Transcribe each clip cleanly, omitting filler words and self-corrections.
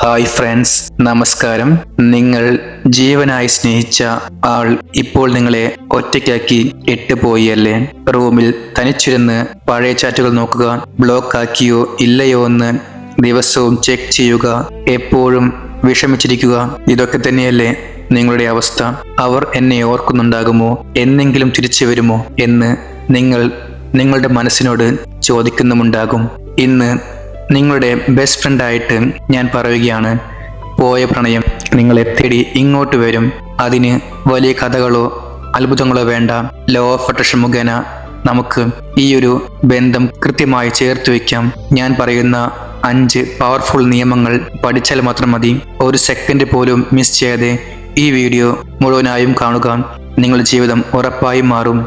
Hi friends, നമസ്കാരം. നിങ്ങൾ ജീവനായി സ്നേഹിച്ച ആൾ ഇപ്പോൾ നിങ്ങളെ ഒറ്റയ്ക്കാക്കി ഇട്ടുപോയി അല്ലേ? റൂമിൽ തനിച്ചിരുന്ന് പഴയ ചാറ്റുകൾ നോക്കുക, ബ്ലോക്ക് ആക്കിയോ ഇല്ലയോ എന്ന് ദിവസവും ചെക്ക് ചെയ്യുക, എപ്പോഴും വിഷമിച്ചിരിക്കുക. ഇതൊക്കെ തന്നെയല്ലേ നിങ്ങളുടെ അവസ്ഥ? അവർ എന്നെ ഓർക്കുന്നുണ്ടാകുമോ, എന്നെങ്കിലും തിരിച്ചു വരുമോ എന്ന് നിങ്ങൾ നിങ്ങളുടെ മനസ്സിനോട് ചോദിക്കുന്നുമുണ്ടാകും. ഇന്ന് നിങ്ങളുടെ ബെസ്റ്റ് ഫ്രണ്ടായിട്ട് ഞാൻ പറയുകയാണ്, പോയ പ്രണയം നിങ്ങളെ തേടി ഇങ്ങോട്ട് വരും. അതിന് വലിയ കഥകളോ അത്ഭുതങ്ങളോ വേണ്ട. ലോ ഓഫ് അട്രാക്ഷൻ മുഖേന നമുക്ക് ഈ ഒരു ബന്ധം കൃത്യമായി ചേർത്ത് വയ്ക്കാം. ഞാൻ പറയുന്ന 5 പവർഫുൾ നിയമങ്ങൾ പഠിച്ചാൽ മാത്രം മതി. ഒരു സെക്കൻഡ് പോലും മിസ് ചെയ്യാതെ ഈ വീഡിയോ മുഴുവനായും കാണുക. നിങ്ങളുടെ ജീവിതം ഉറപ്പായും മാറും.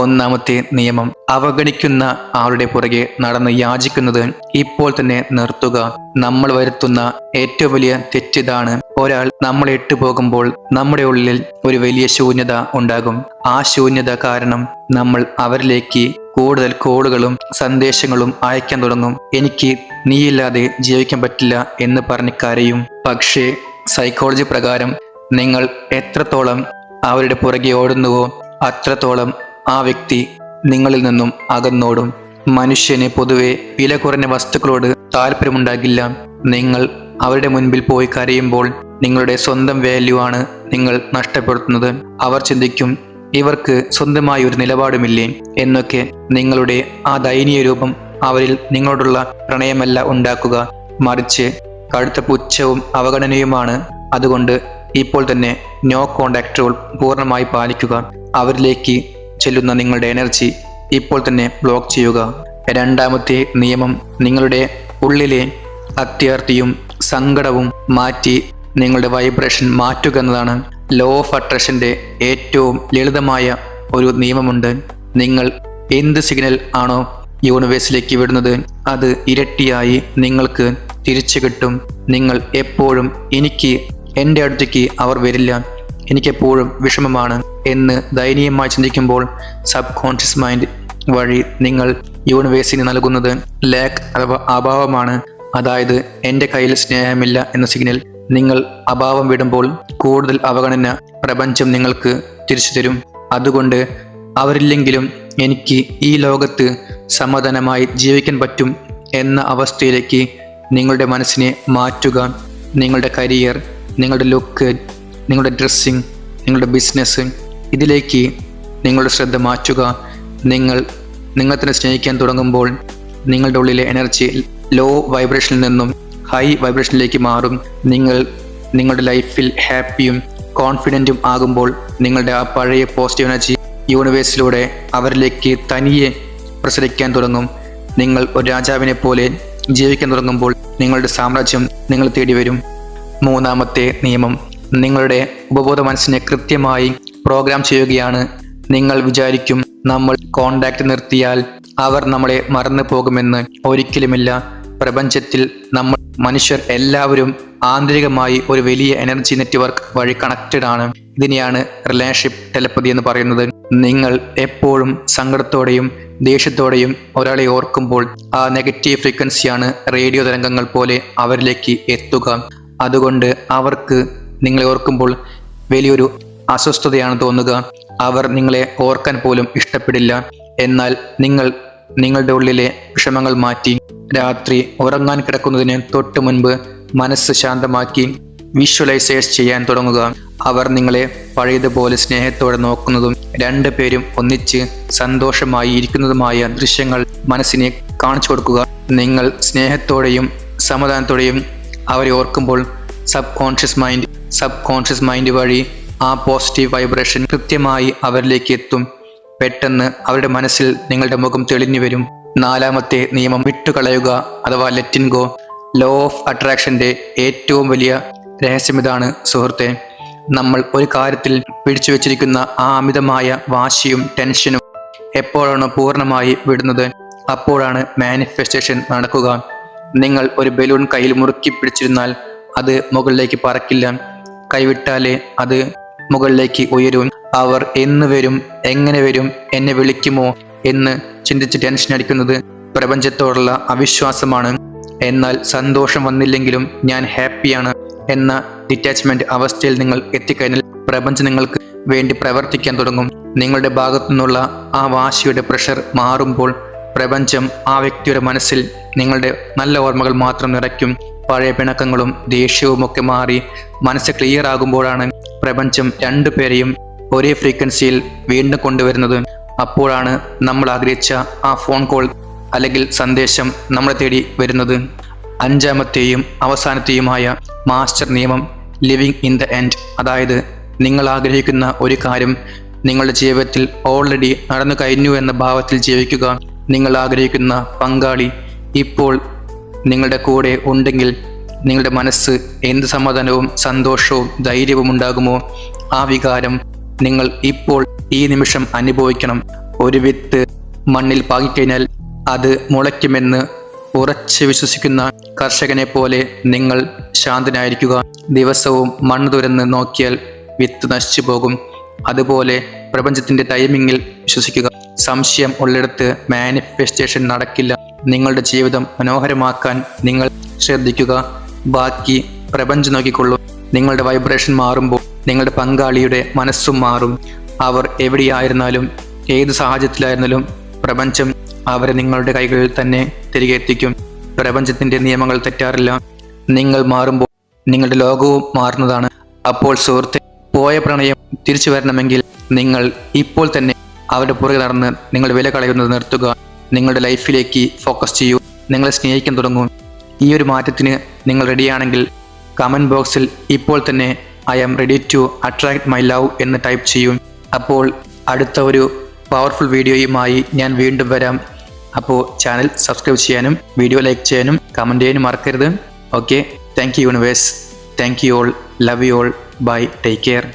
ഒന്നാമത്തെ നിയമം, അവഗണിക്കുന്ന ആളുടെ പുറകെ നടന്ന് യാചിക്കുന്നത് ഇപ്പോൾ തന്നെ നിർത്തുക. നമ്മൾ വരുത്തുന്ന ഏറ്റവും വലിയ തെറ്റിതാണ്. ഒരാൾ നമ്മളെ ഇട്ടു പോകുമ്പോൾ നമ്മുടെ ഉള്ളിൽ ഒരു വലിയ ശൂന്യത ഉണ്ടാകും. ആ ശൂന്യത കാരണം നമ്മൾ അവരിലേക്ക് കൂടുതൽ കോളുകളും സന്ദേശങ്ങളും അയക്കാൻ തുടങ്ങും. എനിക്ക് നീയില്ലാതെ ജീവിക്കാൻ പറ്റില്ല എന്ന് പറഞ്ഞ് കരയും. പക്ഷേ സൈക്കോളജി പ്രകാരം നിങ്ങൾ എത്രത്തോളം അവരുടെ പുറകെ ഓടുന്നുവോ അത്രത്തോളം ആ വ്യക്തി നിങ്ങളിൽ നിന്നും അകന്നോടും. മനുഷ്യന് പൊതുവെ വില കുറഞ്ഞ വസ്തുക്കളോട് താല്പര്യമുണ്ടാകില്ല. നിങ്ങൾ അവരുടെ മുൻപിൽ പോയി കരയുമ്പോൾ നിങ്ങളുടെ സ്വന്തം വാല്യൂ ആണ് നിങ്ങൾ നഷ്ടപ്പെടുത്തുന്നത്. അവർ ചിന്തിക്കും, ഇവർക്ക് സ്വന്തമായ ഒരു നിലപാടുമില്ലേ എന്നൊക്കെ. നിങ്ങളുടെ ആ ദയനീയ രൂപം അവരിൽ നിങ്ങളോടുള്ള പ്രണയമല്ല ഉണ്ടാക്കുക, മറിച്ച് കടുത്ത പുച്ഛവും അവഗണനയുമാണ്. അതുകൊണ്ട് ഇപ്പോൾ തന്നെ നോ കോണ്ടാക്ട് റൂൾ പൂർണ്ണമായി പാലിക്കുക. അവരിലേക്ക് ചെല്ലുന്ന നിങ്ങളുടെ എനർജി ഇപ്പോൾ തന്നെ ബ്ലോക്ക് ചെയ്യുക. രണ്ടാമത്തെ നിയമം, നിങ്ങളുടെ ഉള്ളിലെ അത്യാർത്തിയും സങ്കടവും മാറ്റി നിങ്ങളുടെ വൈബ്രേഷൻ മാറ്റുക എന്നതാണ്. ലോ ഓഫ് അട്രാക്ഷന്റെ ഏറ്റവും ലളിതമായ ഒരു നിയമമുണ്ട്. നിങ്ങൾ എന്ത് സിഗ്നൽ ആണോ യൂണിവേഴ്സിലേക്ക് വിടുന്നത് അത് ഇരട്ടിയായി നിങ്ങൾക്ക് തിരിച്ചു കിട്ടും. നിങ്ങൾ എപ്പോഴും എൻ്റെ അടുത്തേക്ക് അവർ വരില്ല, എനിക്കെപ്പോഴും വിഷമമാണ് എന്ന് ദയനീയമായി ചിന്തിക്കുമ്പോൾ സബ് കോൺഷ്യസ് മൈൻഡ് വഴി നിങ്ങൾ യൂണിവേഴ്സിന് നൽകുന്നത് ലാക്ക് അഥവാ അഭാവമാണ്. അതായത് എൻ്റെ കയ്യിൽ സ്നേഹമില്ല എന്ന സിഗ്നൽ. നിങ്ങൾ അഭാവം വിടുമ്പോൾ കൂടുതൽ അവഗണന പ്രപഞ്ചം നിങ്ങൾക്ക് തിരിച്ചു തരും. അതുകൊണ്ട് അവരില്ലെങ്കിലും എനിക്ക് ഈ ലോകത്ത് സമാധാനമായി ജീവിക്കാൻ പറ്റും എന്ന അവസ്ഥയിലേക്ക് നിങ്ങളുടെ മനസ്സിനെ മാറ്റുക. നിങ്ങളുടെ കരിയർ, നിങ്ങളുടെ ലുക്ക്, നിങ്ങളുടെ ഡ്രസ്സിങ്, നിങ്ങളുടെ ബിസിനസ്, ഇതിലേക്ക് നിങ്ങളുടെ ശ്രദ്ധ മാറ്റുക. നിങ്ങൾ തന്നെ സ്നേഹിക്കാൻ തുടങ്ങുമ്പോൾ നിങ്ങളുടെ ഉള്ളിലെ എനർജി ലോ വൈബ്രേഷനിൽ നിന്നും ഹൈ വൈബ്രേഷനിലേക്ക് മാറും. നിങ്ങളുടെ ലൈഫിൽ ഹാപ്പിയും കോൺഫിഡൻറ്റും ആകുമ്പോൾ നിങ്ങളുടെ ആ പഴയ പോസിറ്റീവ് എനർജി യൂണിവേഴ്സിലൂടെ അവരിലേക്ക് തനിയെ പ്രസരിക്കാൻ തുടങ്ങും. നിങ്ങൾ ഒരു രാജാവിനെ പോലെ ജീവിക്കാൻ തുടങ്ങുമ്പോൾ നിങ്ങളുടെ സാമ്രാജ്യം നിങ്ങൾ തേടി വരും. മൂന്നാമത്തെ നിയമം, നിങ്ങളുടെ ഉപബോധ മനസ്സിനെ കൃത്യമായി പ്രോഗ്രാം ചെയ്യുകയാണ്. നിങ്ങൾ വിചാരിക്കും, നമ്മൾ കോണ്ടാക്ട് നിർത്തിയാൽ അവർ നമ്മളെ മറന്നു പോകുമെന്ന്. ഒരിക്കലുമില്ല. പ്രപഞ്ചത്തിൽ നമ്മൾ മനുഷ്യർ എല്ലാവരും ആന്തരികമായി ഒരു വലിയ എനർജി നെറ്റ്വർക്ക് വഴി കണക്റ്റഡ് ആണ്. ഇതിനെയാണ് റിലേഷൻഷിപ്പ് ടെലപ്പതി എന്ന് പറയുന്നത്. നിങ്ങൾ എപ്പോഴും സങ്കടത്തോടെയും ദേഷ്യത്തോടെയും ഒരാളെ ഓർക്കുമ്പോൾ ആ നെഗറ്റീവ് ഫ്രീക്വൻസിയാണ് റേഡിയോ തരംഗങ്ങൾ പോലെ അവരിലേക്ക് എത്തുക. അതുകൊണ്ട് അവർക്ക് നിങ്ങളെ ഓർക്കുമ്പോൾ വലിയൊരു അസ്വസ്ഥതയാണ് തോന്നുക. അവർ നിങ്ങളെ ഓർക്കാൻ പോലും ഇഷ്ടപ്പെടില്ല. എന്നാൽ നിങ്ങളുടെ ഉള്ളിലെ വിഷമങ്ങൾ മാറ്റി രാത്രി ഉറങ്ങാൻ കിടക്കുന്നതിന് തൊട്ട് മുൻപ് മനസ്സ് ശാന്തമാക്കി വിഷ്വലൈസേഴ്സ് ചെയ്യാൻ തുടങ്ങുക. അവർ നിങ്ങളെ പഴയതുപോലെ സ്നേഹത്തോടെ നോക്കുന്നതും 2 പേരും ഒന്നിച്ച് സന്തോഷമായി ഇരിക്കുന്നതുമായ ദൃശ്യങ്ങൾ മനസ്സിനെ കാണിച്ചു കൊടുക്കുക. നിങ്ങൾ സ്നേഹത്തോടെയും സമാധാനത്തോടെയും അവരെ ഓർക്കുമ്പോൾ സബ് കോൺഷ്യസ് മൈൻഡ് വഴി ആ പോസിറ്റീവ് വൈബ്രേഷൻ കൃത്യമായി അവരിലേക്ക് എത്തും. പെട്ടെന്ന് അവരുടെ മനസ്സിൽ നിങ്ങളുടെ മുഖം തെളിഞ്ഞു വരും. നാലാമത്തെ നിയമം, വിട്ടുകളയുക അഥവാ ലെറ്റിൻ ഗോ. ലോ ഓഫ് അട്രാക്ഷന്റെ ഏറ്റവും വലിയ രഹസ്യം ഇതാണ് സുഹൃത്തെ. നമ്മൾ ഒരു കാര്യത്തിൽ പിടിച്ചു വെച്ചിരിക്കുന്ന ആ അമിതമായ വാശിയും ടെൻഷനും എപ്പോഴാണ് പൂർണ്ണമായി വിടുന്നത് അപ്പോഴാണ് മാനിഫെസ്റ്റേഷൻ നടക്കുക. നിങ്ങൾ ഒരു ബലൂൺ കയ്യിൽ മുറുക്കി പിടിച്ചിരുന്നാൽ അത് മുകളിലേക്ക് പറക്കില്ല. കൈവിട്ടാലേ അത് മുകളിലേക്ക് ഉയരും. അവർ എന്ന് വരും, എങ്ങനെ വരും, എന്നെ വിളിക്കുമോ എന്ന് ചിന്തിച്ച് ടെൻഷൻ അടിക്കുന്നത് പ്രപഞ്ചത്തോടുള്ള അവിശ്വാസമാണ്. എന്നാൽ സന്തോഷം വന്നില്ലെങ്കിലും ഞാൻ ഹാപ്പിയാണ് എന്ന ഡിറ്റാച്ച്മെന്റ് അവസ്ഥയിൽ നിങ്ങൾ എത്തിക്കഴിഞ്ഞാൽ പ്രപഞ്ചം നിങ്ങൾക്ക് വേണ്ടി പ്രവർത്തിക്കാൻ തുടങ്ങും. നിങ്ങളുടെ ഭാഗത്തു നിന്നുള്ള ആ വാശിയുടെ പ്രഷർ മാറുമ്പോൾ പ്രപഞ്ചം ആ വ്യക്തിയുടെ മനസ്സിൽ നിങ്ങളുടെ നല്ല ഓർമ്മകൾ മാത്രം നിറയ്ക്കും. പഴയ പിണക്കങ്ങളും ദേഷ്യവും ഒക്കെ മാറി മനസ്സ് ക്ലിയർ ആകുമ്പോഴാണ് പ്രപഞ്ചം രണ്ടുപേരെയും ഒരേ ഫ്രീക്വൻസിയിൽ വീണ്ടും കൊണ്ടുവരുന്നത്. അപ്പോഴാണ് നമ്മൾ ആഗ്രഹിച്ച ആ ഫോൺ കോൾ അല്ലെങ്കിൽ സന്ദേശം നമ്മളെ തേടി വരുന്നത്. അഞ്ചാമത്തെയും അവസാനത്തെയുമായ മാസ്റ്റർ നിയമം ലിവിങ് ഇൻ ദ എൻഡ്. അതായത് നിങ്ങൾ ആഗ്രഹിക്കുന്ന ഒരു കാര്യം നിങ്ങളുടെ ജീവിതത്തിൽ ഓൾറെഡി നടന്നു കഴിഞ്ഞു എന്ന ഭാവത്തിൽ ജീവിക്കുക. നിങ്ങൾ ആഗ്രഹിക്കുന്ന പങ്കാളി ഇപ്പോൾ നിങ്ങളുടെ കൂടെ ഉണ്ടെങ്കിൽ നിങ്ങളുടെ മനസ്സ് എന്ത് സമാധാനവും സന്തോഷവും ധൈര്യവും ഉണ്ടാകുമോ ആ വികാരം നിങ്ങൾ ഇപ്പോൾ ഈ നിമിഷം അനുഭവിക്കണം. ഒരു വിത്ത് മണ്ണിൽ പാകിക്കഴിഞ്ഞാൽ അത് മുളയ്ക്കുമെന്ന് ഉറച്ച് വിശ്വസിക്കുന്ന കർഷകനെ പോലെ നിങ്ങൾ ശാന്തനായിരിക്കുക. ദിവസവും മണ്ണ് തുരന്ന് നോക്കിയാൽ വിത്ത് നശിച്ചു പോകും. അതുപോലെ പ്രപഞ്ചത്തിന്റെ ടൈമിങ്ങിൽ വിശ്വസിക്കുക. സംശയം ഉള്ളിടത്ത് മാനിഫെസ്റ്റേഷൻ നടക്കില്ല. നിങ്ങളുടെ ജീവിതം മനോഹരമാക്കാൻ നിങ്ങൾ ശ്രദ്ധിക്കുക. ബാക്കി പ്രപഞ്ചം നോക്കിക്കൊള്ളൂ. നിങ്ങളുടെ വൈബ്രേഷൻ മാറുമ്പോൾ നിങ്ങളുടെ പങ്കാളിയുടെ മനസ്സും മാറും. അവർ എവിടെയായിരുന്നാലും ഏത് സാഹചര്യത്തിലായിരുന്നാലും പ്രപഞ്ചം അവരെ നിങ്ങളുടെ കൈകളിൽ തന്നെ തിരികെ എത്തിക്കും. പ്രപഞ്ചത്തിന്റെ നിയമങ്ങൾ തെറ്റാറില്ല. നിങ്ങൾ മാറുമ്പോൾ നിങ്ങളുടെ ലോകവും മാറുന്നതാണ്. അപ്പോൾ സുഹൃത്തെ, പോയ പ്രണയം തിരിച്ചു വരണമെങ്കിൽ നിങ്ങൾ ഇപ്പോൾ തന്നെ അവരുടെ പുറകെ നടന്ന് നിങ്ങൾ വില കളയുന്നത് നിർത്തുക. നിങ്ങളുടെ ലൈഫിലേക്ക് ഫോക്കസ് ചെയ്യൂ. നിങ്ങളെ സ്നേഹിക്കാൻ തുടങ്ങൂ. ഈ ഒരു മാറ്റത്തിന് നിങ്ങൾ റെഡിയാണെങ്കിൽ കമൻറ്റ് ബോക്സിൽ ഇപ്പോൾ തന്നെ I am ready to attract my love എന്ന് ടൈപ്പ് ചെയ്യും. അപ്പോൾ അടുത്ത ഒരു പവർഫുൾ വീഡിയോയുമായി ഞാൻ വീണ്ടും വരാം. അപ്പോൾ ചാനൽ സബ്സ്ക്രൈബ് ചെയ്യാനും വീഡിയോ ലൈക്ക് ചെയ്യാനും കമൻറ്റ് ചെയ്യാനും മറക്കരുത്. Okay, thank you universe. Thank you all. Love you all. Bye. Take care.